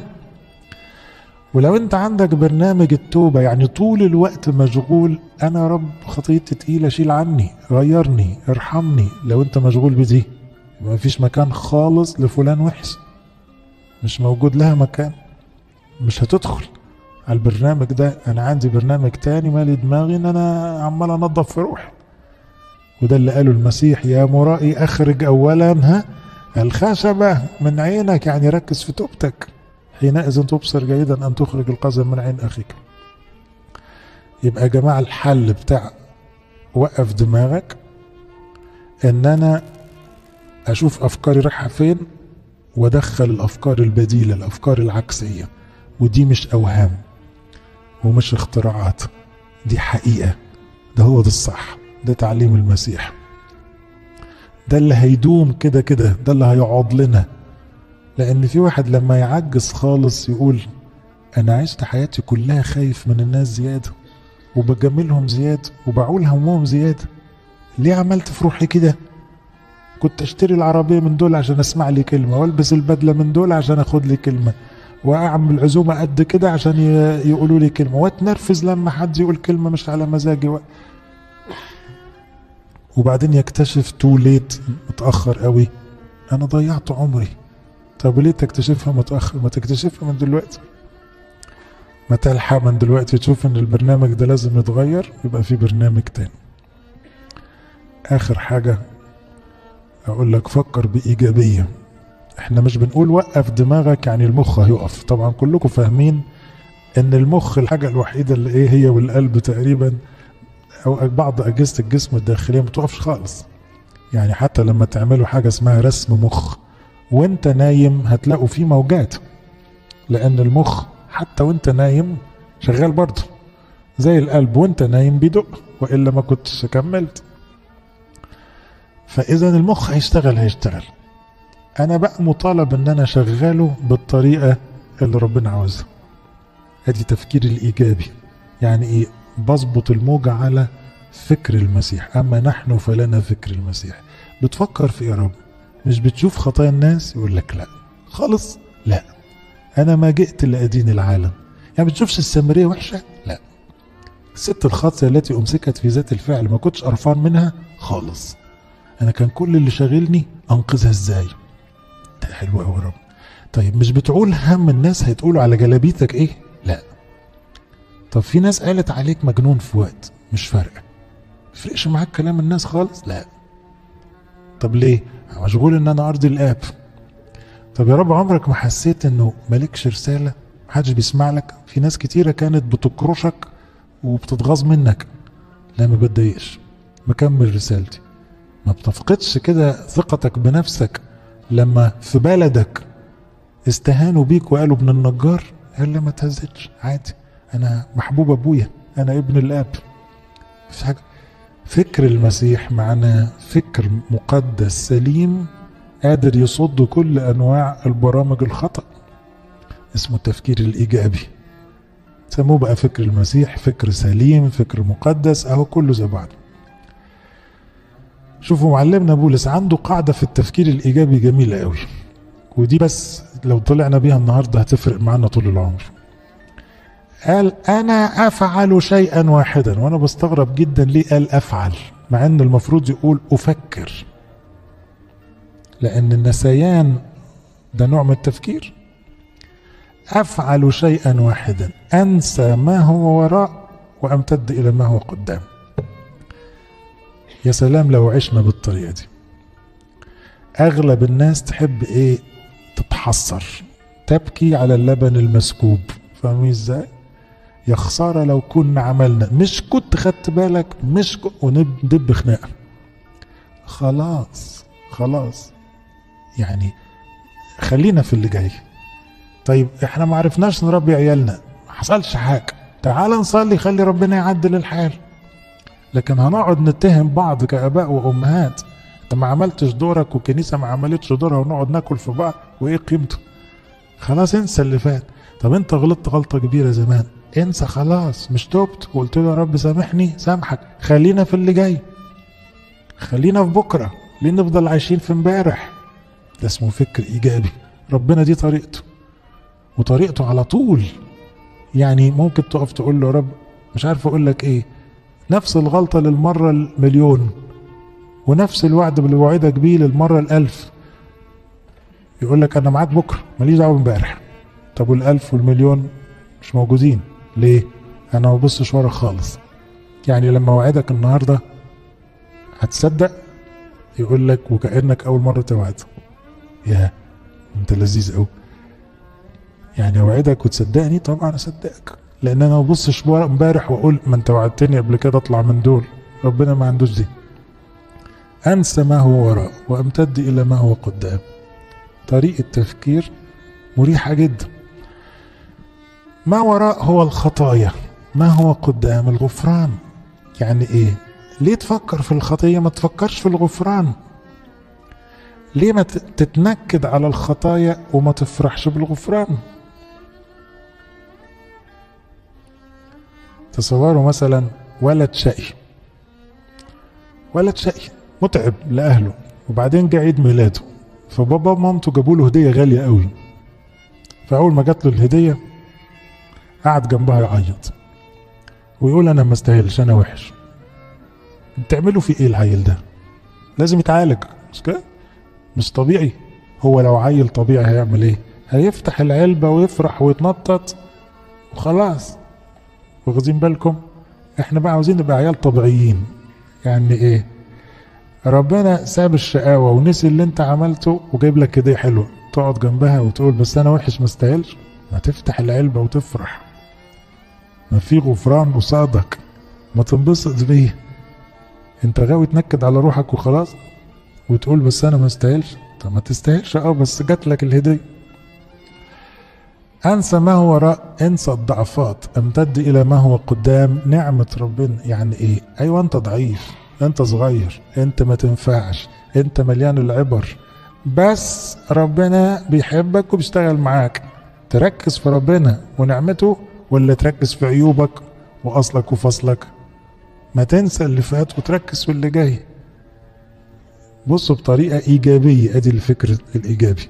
ولو انت عندك برنامج التوبة، يعني طول الوقت مشغول، انا يا رب خطيتي تقيلة شيل عني، غيرني، ارحمني، لو انت مشغول بدي يبقى ما فيش مكان خالص لفلان وحش، مش موجود لها مكان، مش هتدخل على البرنامج ده. انا عندي برنامج تاني مالي دماغي ان انا عمال انظف في روحي، وده اللي قاله المسيح، يا مرائي اخرج اولا الخشبة من عينك، يعني ركز في توبتك، حينئذ تبصر جيدا ان تخرج القذى من عين اخيك. يبقى يا جماعة الحل بتاع وقف دماغك ان انا اشوف افكاري رايحة فين وادخل الافكار البديلة، الافكار العكسية، ودي مش اوهام ومش اختراعات، دي حقيقة، ده هو ده الصح، ده تعليم المسيح، ده اللي هيدوم كده كده، ده اللي هيقعد لنا. لان في واحد لما يعجز خالص يقول انا عشت حياتي كلها خايف من الناس زيادة، وبجملهم زيادة، وبعول همهم زيادة، ليه عملت في روحي كده؟ كنت اشتري العربية من دول عشان اسمع لي كلمة، والبس البدلة من دول عشان اخد لي كلمة، واعمل عزومة قد كده عشان يقولوا لي كلمة، واتنرفز لما حد يقول كلمة مش على مزاجي وبعدين يكتشف تو ليت، متأخر قوي، انا ضيعت عمري. طب ليه تكتشفها متأخر؟ ما تكتشفها من دلوقتي، ما تلحق من دلوقتي تشوف ان البرنامج ده لازم يتغير، يبقى في برنامج تاني. اخر حاجة اقول لك، فكر بإيجابية. احنا مش بنقول وقف دماغك يعني المخ هيقف، طبعا كلكم فاهمين ان المخ الحاجة الوحيدة اللي ايه هي، والقلب تقريبا او بعض اجهزة الجسم الداخلية ما توقفش خالص. يعني حتى لما تعملوا حاجة اسمها رسم مخ وانت نايم هتلاقوا فيه موجات، لان المخ حتى وانت نايم شغال برضه زي القلب، وانت نايم بيدق، وإلا ما كنتش كملت. فاذا المخ هيشتغل، انا بقى مطالب ان انا اشغله بالطريقة اللي ربنا عاوزها. ادي تفكير الايجابي، يعني ايه؟ بظبط الموجة على فكر المسيح، اما نحن فلنا فكر المسيح. بتفكر في ايه يا رب؟ مش بتشوف خطايا الناس؟ يقول لك لا خالص، لا انا ما جئت لادين العالم. يعني بتشوفش السامرية وحشة؟ لا، الست الخاطئة التي أمسكت في ذات الفعل ما كنتش قرفان منها خالص، أنا كان كل اللي شاغلني أنقذها إزاي. ده حلو أوي يا رب. طيب مش بتقول هم الناس هيتقولوا على جلابيتك إيه؟ لا. طب في ناس قالت عليك مجنون في وقت، مش فارقة، مفرقش معاك كلام الناس خالص؟ لا. طب ليه؟ مشغول إن أنا أرضي الآب. طب يا رب عمرك ما حسيت إنه مالكش رسالة؟ محدش بيسمع لك؟ في ناس كتيرة كانت بتكرشك وبتتغاظ منك. لا، ما بتضايقش، مكمل رسالتي. ما بتفقدش كده ثقتك بنفسك لما في بلدك استهانوا بيك وقالوا ابن النجار؟ قال لي ما تهزتش، عادي، انا محبوب ابويا، انا ابن الاب. مفيش حاجه. فكر المسيح معنا فكر مقدس سليم قادر يصد كل انواع البرامج الخطأ، اسمه التفكير الايجابي. سموه بقى فكر المسيح، فكر سليم، فكر مقدس، اهو كله زي بعض. شوفوا معلمنا بولس عنده قاعدة في التفكير الإيجابي جميلة قوي، ودي بس لو طلعنا بيها النهاردة هتفرق معنا طول العمر. قال أنا أفعل شيئا واحدا، وأنا بستغرب جدا ليه قال أفعل مع أن المفروض يقول أفكر، لأن النسيان ده نوع من التفكير. أفعل شيئا واحدا، أنسى ما هو وراء وأمتد إلى ما هو قدام. يا سلام لو عشنا بالطريقة دي. اغلب الناس تحب ايه؟ تتحسر، تبكي على اللبن المسكوب. فاهمين ازاي؟ يا خسارة لو كنا عملنا، مش كنت خدت بالك، مش وندب خناقة. خلاص يعني خلينا في اللي جاي. طيب احنا ما عرفناش نربي عيالنا، ما حصلش حاجة، تعال نصلي خلي ربنا يعدل الحال. لكن هنقعد نتهم بعض كآباء وأمهات، انت ما عملتش دورك والكنيسة ما عملتش دورها، ونقعد ناكل في بعض، وايه قيمته؟ خلاص انسى اللي فات. طب انت غلطت غلطة كبيرة زمان، انسى خلاص، مش توبت وقلت له يا رب سامحني سامحك، خلينا في اللي جاي، خلينا في بكرة، ليه نفضل عايشين في امبارح؟ ده اسمه فكر ايجابي. ربنا دي طريقته، وطريقته على طول. يعني ممكن تقف تقول له يا رب مش عارف اقول لك ايه، نفس الغلطة للمرة المليون، ونفس الوعد اللي بوعدك بيه للمرة الألف. يقول لك أنا معاك بكرة، ماليش دعوة امبارح. طب والألف والمليون مش موجودين ليه؟ أنا ما ببصش ورا خالص. يعني لما وعدك النهاردة هتصدق؟ يقول لك وكأنك أول مرة توعد. يا أنت لذيذ أوي. يعني أوعدك وتصدقني؟ طبعا أصدقك، لأن أنا ما ببصش ورا امبارح وأقول ما أنت وعدتني قبل كده أطلع من دول. ربنا ما عندوش دي. أنسى ما هو وراء وأمتد إلى ما هو قدام. طريقة تفكير مريحة جدا. ما وراء هو الخطايا، ما هو قدام الغفران. يعني إيه؟ ليه تفكر في الخطية ما تفكرش في الغفران؟ ليه ما تتنكد على الخطايا وما تفرحش بالغفران؟ تصوروا مثلا ولد شقي متعب لأهله، وبعدين جه عيد ميلاده، فبابا ومامته جابوا له هدية غالية قوي، فأول ما جات له الهدية قعد جنبها يعيط ويقول أنا ما استاهلش، أنا وحش. بتعملوا في إيه العيل ده؟ لازم يتعالج، مش كده؟ مش طبيعي. هو لو عيل طبيعي هيعمل إيه؟ هيفتح العلبة ويفرح ويتنطط وخلاص. واخدين بالكم؟ احنا بقى عاوزين نبقى عيال طبيعيين. يعني ايه؟ ربنا ساب الشقاوة ونسي اللي انت عملته وجايب لك هدية حلوة، تقعد جنبها وتقول بس انا وحش ما استاهلش؟ ما تفتح العلبة وتفرح، ما في غفران قصادك، ما تنبسط بيه. انت غاوي تنكد على روحك وخلاص وتقول بس انا ما استاهلش. طب ما تستاهلش، بس جات لك الهدية. انسى ما هو وراء، انسى الضعفات، امتد الى ما هو قدام. نعمة ربنا يعني ايه؟ ايوه انت ضعيف، انت صغير، انت ما تنفعش، انت مليان العبر، بس ربنا بيحبك وبيشتغل معاك. تركز في ربنا ونعمته ولا تركز في عيوبك واصلك وفصلك؟ ما تنسى اللي فات وتركز في اللي جاي. بصوا بطريقة ايجابية، ادي الفكر الايجابي،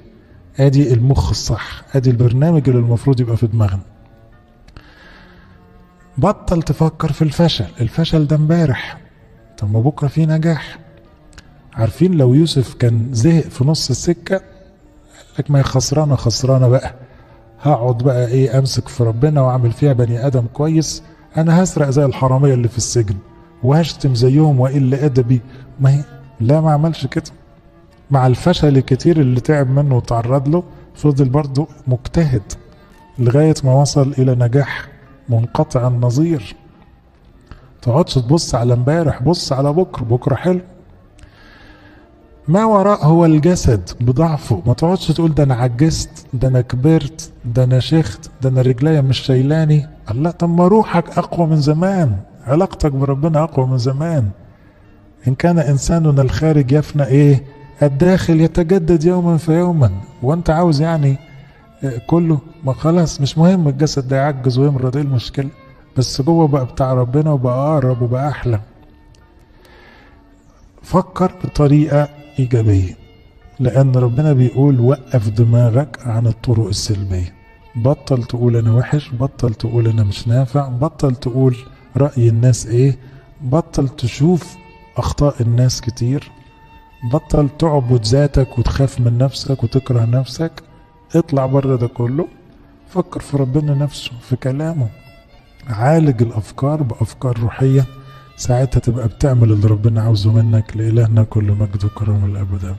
ادي المخ الصح، ادي البرنامج اللي المفروض يبقى في دماغنا. بطل تفكر في الفشل، الفشل ده امبارح، طب ما بكرة في نجاح. عارفين لو يوسف كان زهق في نص السكة لك ما هي خسرانة خسرانة بقى، هقعد بقى ايه امسك في ربنا واعمل فيها بني ادم كويس، انا هسرق زي الحرامية اللي في السجن وهشتم زيهم واقل ادبي. ما هي لا، ما عملش كده. مع الفشل الكتير اللي تعب منه وتعرض له فضل برضه مجتهد لغاية ما وصل الى نجاح منقطع النظير. تقعدش تبص على امبارح، بص على بكره، بكره حلو. ما وراء هو الجسد بضعفه، ما تقعدش تقول ده انا عجزت، ده انا كبرت، ده انا شيخت، ده انا رجليا مش شايلاني. الله، طب ما روحك اقوى من زمان، علاقتك بربنا اقوى من زمان. ان كان انساننا الخارج يفنى ايه، الداخل يتجدد يوما فيوما. وانت عاوز يعني كله؟ ما خلاص مش مهم الجسد ده يعجز ويمرض، ايه المشكله؟ بس جوه بقى بتاع ربنا وبقى اقرب وبقى احلى. فكر بطريقه ايجابيه، لان ربنا بيقول وقف دماغك عن الطرق السلبيه. بطل تقول انا وحش، بطل تقول انا مش نافع، بطل تقول رأي الناس ايه، بطل تشوف اخطاء الناس كتير، بطل تعبد ذاتك وتخاف من نفسك وتكره نفسك. اطلع بره ده كله، فكر في ربنا نفسه في كلامه، عالج الافكار بافكار روحيه، ساعتها تبقى بتعمل اللي ربنا عاوزه منك. لإلهنا كل مجد وكرم الابد.